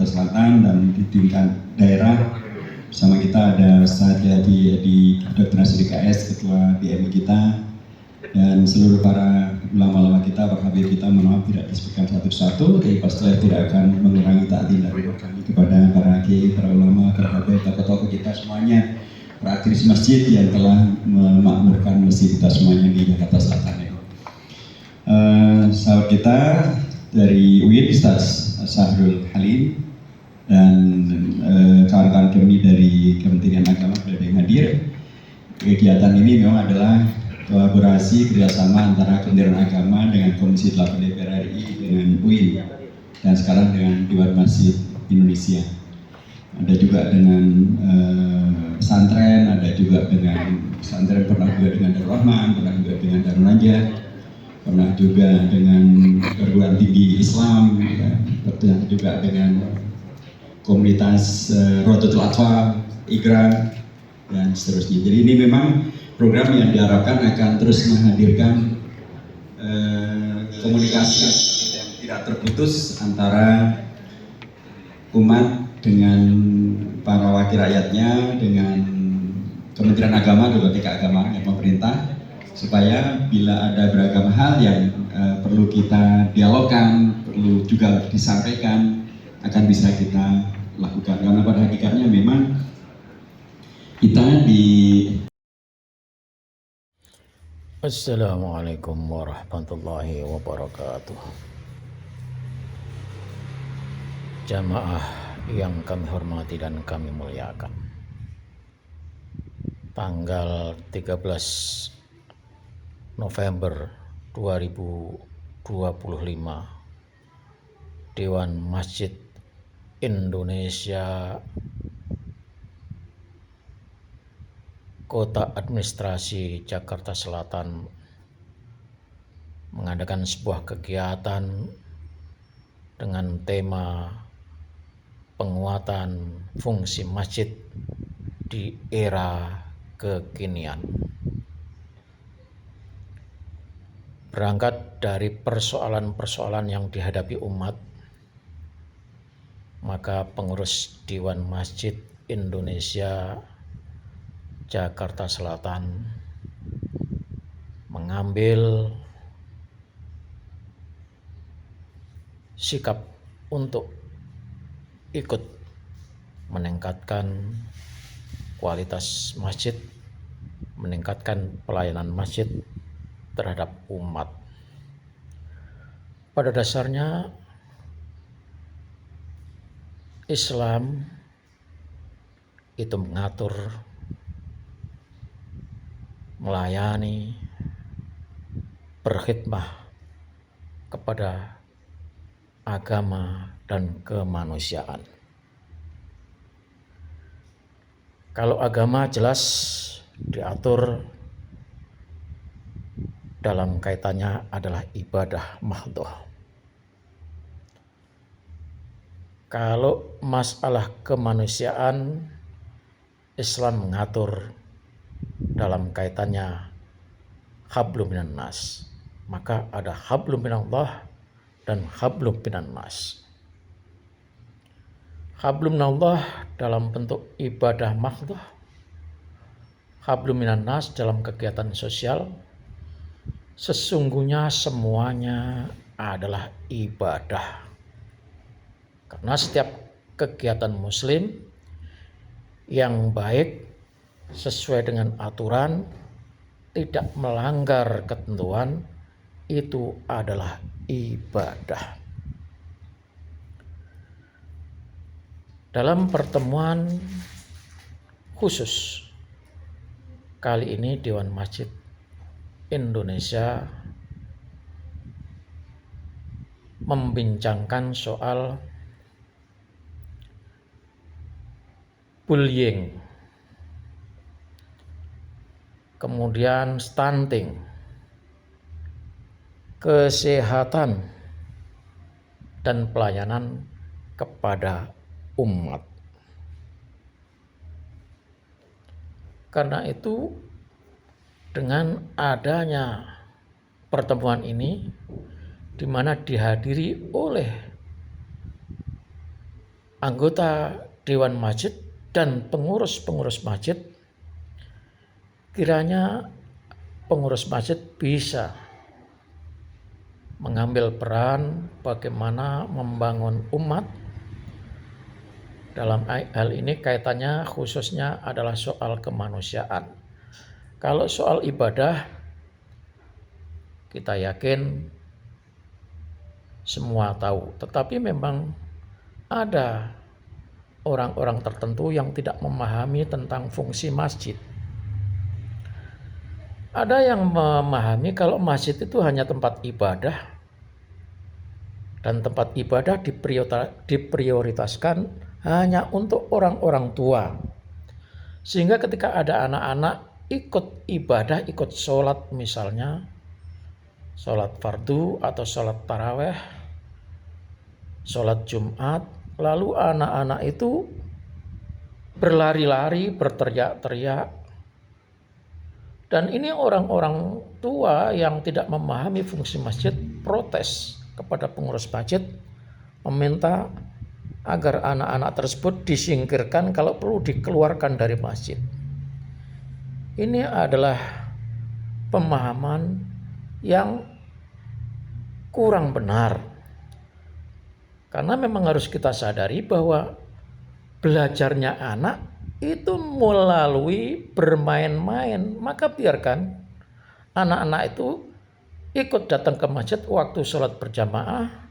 Jakarta Selatan dan di tingkat daerah. Bersama kita ada Ustadz Yadi Dr. Nasir DKS, Ketua DMI kita, dan seluruh para ulama-ulama kita, para habib kita. Mohon maaf tidak disebutkan satu-satu, tapi pastilah tidak akan mengurangi ta'zim dari kami kepada para kiai, para ulama, para habib, tokoh-tokoh kita semuanya, para aktivis masjid yang telah memakmurkan masjid kita semuanya di Jakarta Selatan. Sahabat kita dari UIN, Ustaz Sahrul Halim, dan kawan-kawan kami dari Kementerian Agama sudah yang hadir. Kegiatan ini memang adalah kolaborasi kerjasama antara Kementerian Agama dengan Komisi 8 DPR RI dengan UIN, dan sekarang dengan Dewan Masjid Indonesia. Ada juga dengan pesantren, ada juga dengan pesantren, pernah juga dengan Darul Rahman, pernah juga dengan Darul Najah, pernah juga dengan perguruan tinggi Islam, ya, pernah juga dengan komunitas Rodatul Atfal, IGRA, dan seterusnya. Jadi ini memang program yang diharapkan akan terus menghadirkan komunikasi yang tidak terputus antara umat dengan para wakil rakyatnya, dengan Kementerian Agama, berbagai keagamaan, dan pemerintah, supaya bila ada beragam hal yang perlu kita dialogkan, perlu juga disampaikan, akan bisa kita lakukan. Karena pada hakikatnya memang kita di... Assalamualaikum warahmatullahi wabarakatuh. Jamaah yang kami hormati dan kami muliakan, tanggal 13 November 2025, Dewan Masjid Indonesia Kota Administrasi Jakarta Selatan mengadakan sebuah kegiatan dengan tema penguatan fungsi masjid di era kekinian. Berangkat dari persoalan-persoalan yang dihadapi umat, maka pengurus Dewan Masjid Indonesia Jakarta Selatan mengambil sikap untuk ikut meningkatkan kualitas masjid, meningkatkan pelayanan masjid terhadap umat. Pada dasarnya Islam itu mengatur, melayani, berkhidmah kepada agama dan kemanusiaan. Kalau agama jelas diatur dalam kaitannya adalah ibadah mahdhah. Kalau masalah kemanusiaan, Islam mengatur dalam kaitannya hablum minan nas. Maka ada hablum minallah dan hablum minan nas. Hablum minallah dalam bentuk ibadah mahdhah, hablum minan nas dalam kegiatan sosial. Sesungguhnya semuanya adalah ibadah. Karena setiap kegiatan muslim yang baik sesuai dengan aturan, tidak melanggar ketentuan, itu adalah ibadah. Dalam pertemuan khusus kali ini, Dewan Masjid Indonesia membincangkan soal bullying, kemudian stunting, kesehatan, dan pelayanan kepada umat. Karena itu, dengan adanya pertemuan ini, di mana dihadiri oleh anggota Dewan Masjid dan pengurus-pengurus masjid, kiranya pengurus masjid bisa mengambil peran bagaimana membangun umat. Dalam hal ini kaitannya khususnya adalah soal kemanusiaan. Kalau soal ibadah, kita yakin semua tahu, tetapi memang ada orang-orang tertentu yang tidak memahami tentang fungsi masjid. Ada yang memahami kalau masjid itu hanya tempat ibadah, dan tempat ibadah diprioritaskan hanya untuk orang-orang tua. Sehingga ketika ada anak-anak ikut ibadah, ikut sholat misalnya, sholat fardu atau sholat taraweh, sholat Jumat, lalu anak-anak itu berlari-lari, berteriak-teriak. Dan ini orang-orang tua yang tidak memahami fungsi masjid protes kepada pengurus masjid, meminta agar anak-anak tersebut disingkirkan, kalau perlu dikeluarkan dari masjid. Ini adalah pemahaman yang kurang benar. Karena memang harus kita sadari bahwa belajarnya anak itu melalui bermain-main. Maka biarkan anak-anak itu ikut datang ke masjid waktu sholat berjamaah.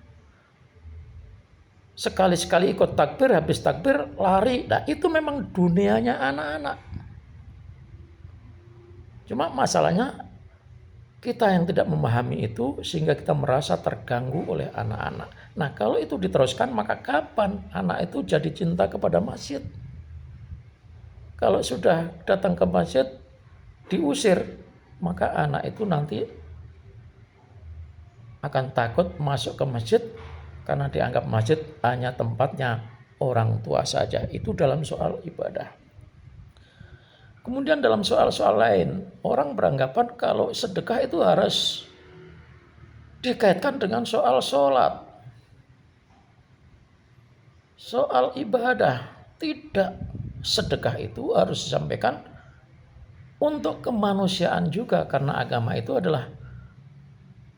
Sekali-sekali ikut takbir, habis takbir lari. Nah, itu memang dunianya anak-anak. Cuma masalahnya kita yang tidak memahami itu sehingga kita merasa terganggu oleh anak-anak. Nah, kalau itu diteruskan, maka kapan anak itu jadi cinta kepada masjid? Kalau sudah datang ke masjid diusir, maka anak itu nanti akan takut masuk ke masjid karena dianggap masjid hanya tempatnya orang tua saja. Itu dalam soal ibadah. Kemudian dalam soal-soal lain, orang beranggapan kalau sedekah itu harus dikaitkan dengan soal sholat, soal ibadah. Tidak. Sedekah itu harus disampaikan untuk kemanusiaan juga, karena agama itu adalah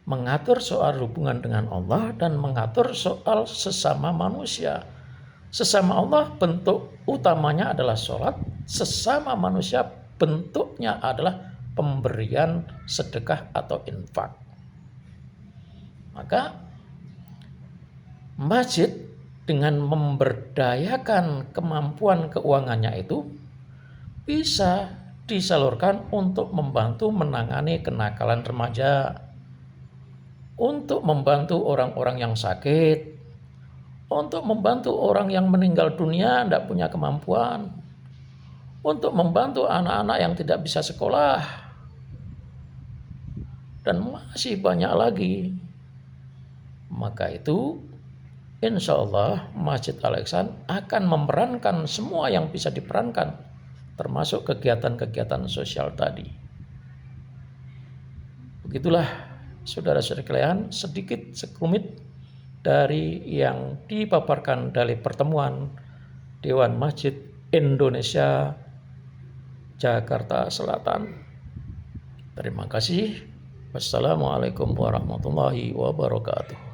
mengatur soal hubungan dengan Allah dan mengatur soal sesama manusia. Sesama Allah bentuk utamanya adalah sholat, sesama manusia bentuknya adalah pemberian sedekah atau infak. Maka masjid dengan memberdayakan kemampuan keuangannya itu bisa disalurkan untuk membantu menangani kenakalan remaja, untuk membantu orang-orang yang sakit, untuk membantu orang yang meninggal dunia tidak punya kemampuan, untuk membantu anak-anak yang tidak bisa sekolah, dan masih banyak lagi. Maka itu insya Allah Masjid Al-Ihsan akan memerankan semua yang bisa diperankan, termasuk kegiatan-kegiatan sosial tadi. Begitulah saudara-saudara sekalian, sedikit sekelumit dari yang dipaparkan dari pertemuan Dewan Masjid Indonesia Jakarta Selatan. Terima kasih. Wassalamualaikum warahmatullahi wabarakatuh.